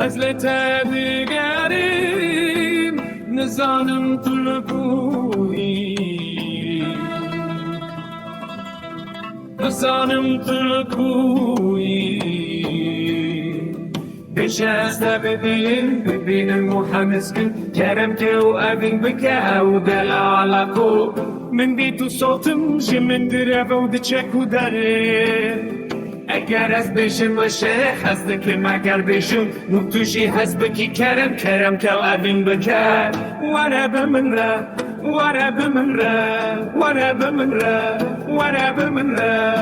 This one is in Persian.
غزلة دقارين نزانم تلقوي نزانم تلقوي بشاسة ببين المحمسكن كرمتي وأبين بكا ودلالكو من بيتو صوتم جمن درابة ودتشك ودارين اگر از بشم باشه خسته که مگر بشم نوتوشی هست بکی کرم کل ابین بکر وره بمن را وره بمن را وره بمن را وره بمن را